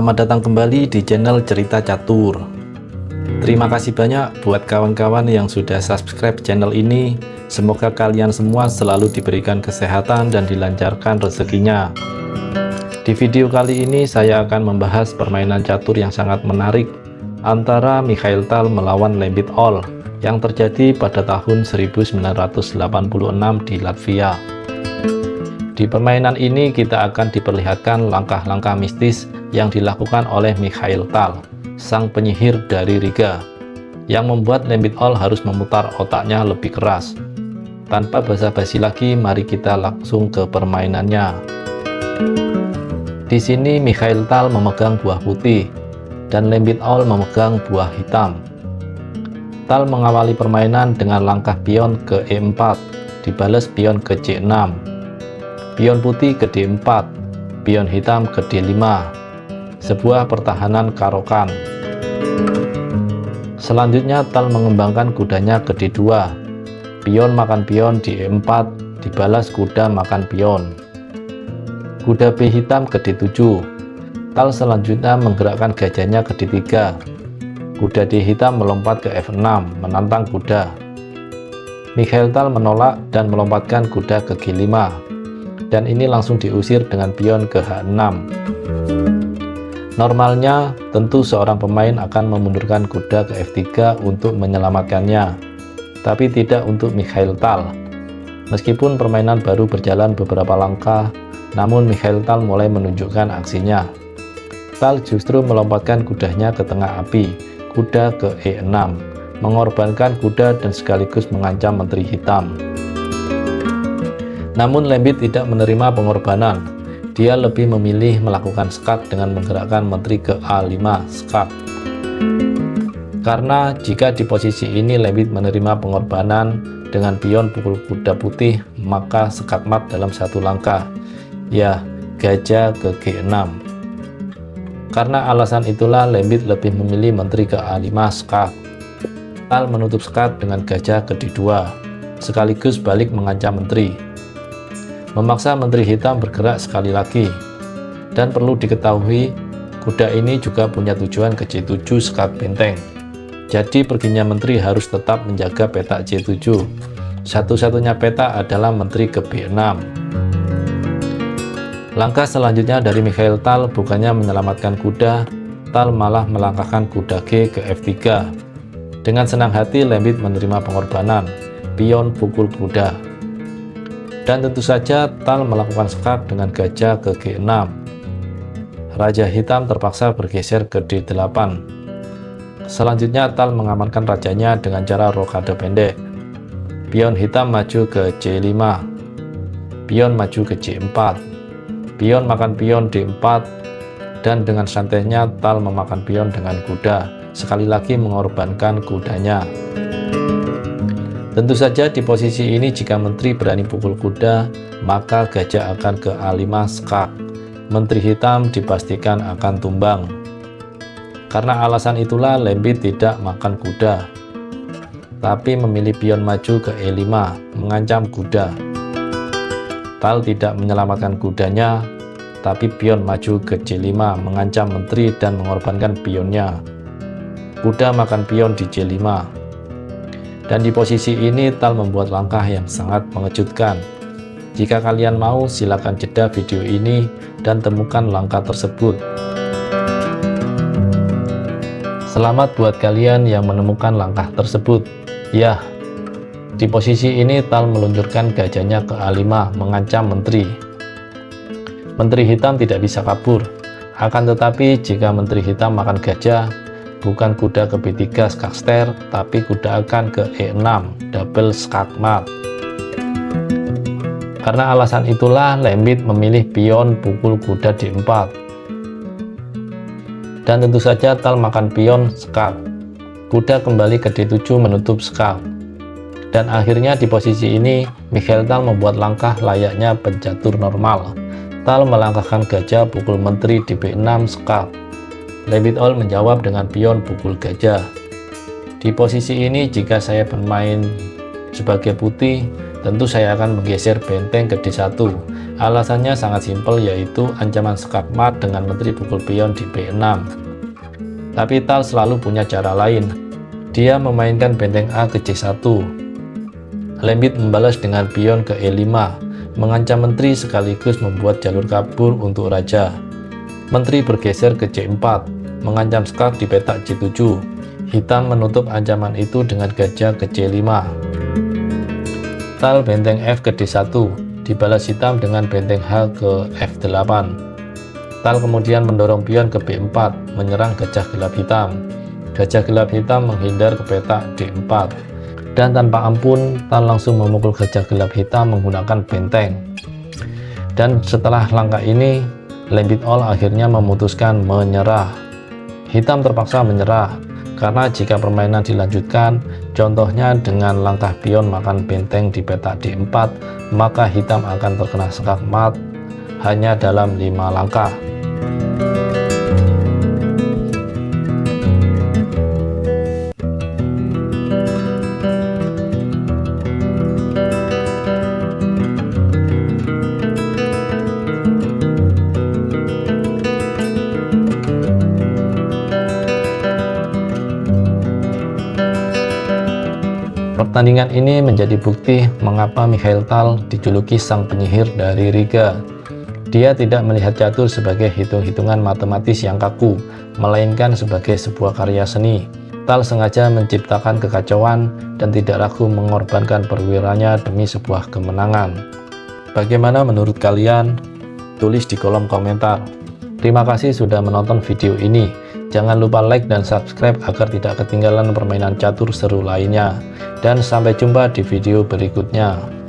Selamat datang kembali di channel Cerita Catur. Terima kasih banyak buat kawan-kawan yang sudah subscribe channel ini. Semoga kalian semua selalu diberikan kesehatan dan dilancarkan rezekinya. Di video kali ini saya akan membahas permainan catur yang sangat menarik antara Mikhail Tal melawan Lembit All yang terjadi pada tahun 1986 di Latvia. Di permainan ini kita akan diperlihatkan langkah-langkah mistis yang dilakukan oleh Mikhail Tal, sang penyihir dari Riga, yang membuat Lembit All harus memutar otaknya lebih keras. Tanpa basa-basi lagi, mari kita langsung ke permainannya. Di sini Mikhail Tal memegang buah putih dan Lembit All memegang buah hitam. Tal mengawali permainan dengan langkah pion ke E4, dibalas pion ke C6. Pion putih ke D4, pion hitam ke D5, sebuah pertahanan karokan. Selanjutnya Tal mengembangkan kudanya ke D2, pion makan pion di E4, dibalas kuda makan pion. Kuda B hitam ke D7, Tal selanjutnya menggerakkan gajahnya ke D3, kuda D hitam melompat ke F6, menantang kuda. Mikhail Tal menolak dan melompatkan kuda ke G5, dan ini langsung diusir dengan pion ke H6. Normalnya tentu seorang pemain akan memundurkan kuda ke F3 untuk menyelamatkannya, tapi tidak untuk Mikhail Tal. Meskipun permainan baru berjalan beberapa langkah, namun Mikhail Tal mulai menunjukkan aksinya. Tal justru melompatkan kudanya ke tengah api, kuda ke E6, mengorbankan kuda dan sekaligus mengancam menteri hitam. Namun Lembit tidak menerima pengorbanan. Dia lebih memilih melakukan skak dengan menggerakkan menteri ke A5 skak. Karena jika di posisi ini Lembit menerima pengorbanan dengan pion pukul kuda putih, maka skak mat dalam satu langkah, ya gajah ke G6. Karena alasan itulah Lembit lebih memilih menteri ke A5 skak. Tal menutup skak dengan gajah ke D2, sekaligus balik mengancam menteri, memaksa menteri hitam bergerak sekali lagi. Dan perlu diketahui, kuda ini juga punya tujuan ke C7 skak benteng. Jadi perginya menteri harus tetap menjaga petak C7. Satu-satunya peta adalah menteri ke B6. Langkah selanjutnya dari Mikhail Tal bukannya menyelamatkan kuda, Tal malah melangkahkan kuda G ke F3. Dengan senang hati Lembit menerima pengorbanan, pion pukul kuda. Dan tentu saja Tal melakukan skak dengan gajah ke G6. Raja hitam terpaksa bergeser ke D8. Selanjutnya Tal mengamankan rajanya dengan cara rokade pendek. Pion hitam maju ke C5, pion maju ke C4, pion makan pion D4, dan dengan santainya Tal memakan pion dengan kuda, sekali lagi mengorbankan kudanya. Tentu saja di posisi ini jika menteri berani pukul kuda, maka gajah akan ke A5 skak. Menteri hitam dipastikan akan tumbang. Karena alasan itulah Lembit tidak makan kuda, tapi memilih pion maju ke E5, mengancam kuda. Tal tidak menyelamatkan kudanya, tapi pion maju ke C5, mengancam menteri dan mengorbankan pionnya. Kuda makan pion di C5. Dan di posisi ini Tal membuat langkah yang sangat mengejutkan. Jika kalian mau, silakan jeda video ini dan temukan langkah tersebut. Selamat buat kalian yang menemukan langkah tersebut. Ya, di posisi ini Tal meluncurkan gajahnya ke A5, mengancam menteri. Menteri hitam tidak bisa kabur. Akan tetapi jika menteri hitam makan gajah, bukan kuda ke B3 skakster, tapi kuda akan ke E6 double skak mat. Karena alasan itulah Lembit memilih pion pukul kuda D4. Dan tentu saja Tal makan pion skak. Kuda kembali ke D7 menutup skak. Dan akhirnya di posisi ini Mikhail Tal membuat langkah layaknya pencatur normal. Tal melangkahkan gajah pukul menteri di B6 skak. Lembit All menjawab dengan pion pukul gajah. Di posisi ini jika saya bermain sebagai putih, tentu saya akan menggeser benteng ke D1 Alasannya sangat simpel, yaitu ancaman skak mat dengan menteri pukul pion di B6. Tapi Tal selalu punya cara lain. Dia memainkan benteng A ke C1. Lembit membalas dengan pion ke E5, mengancam menteri sekaligus membuat jalur kabur untuk raja. Menteri bergeser ke C4, mengancam skak di petak C7. Hitam menutup ancaman itu dengan gajah ke C5. Tal benteng F ke D1, dibalas hitam dengan benteng H ke F8. Tal kemudian mendorong pion ke B4, menyerang gajah gelap hitam. Gajah gelap hitam menghindar ke petak D4. Dan tanpa ampun, Tal langsung memukul gajah gelap hitam menggunakan benteng. Dan setelah langkah ini, Lembit All akhirnya memutuskan menyerah. Hitam terpaksa menyerah, karena jika permainan dilanjutkan, contohnya dengan langkah pion makan benteng di petak D4, maka hitam akan terkena skak mat hanya dalam 5 langkah. Pertandingan ini menjadi bukti mengapa Mikhail Tal dijuluki sang penyihir dari Riga. Dia tidak melihat catur sebagai hitung-hitungan matematis yang kaku, melainkan sebagai sebuah karya seni. Tal sengaja menciptakan kekacauan dan tidak ragu mengorbankan perwiranya demi sebuah kemenangan. Bagaimana menurut kalian? Tulis di kolom komentar. Terima kasih sudah menonton video ini. Jangan lupa like dan subscribe agar tidak ketinggalan permainan catur seru lainnya. Dan sampai jumpa di video berikutnya.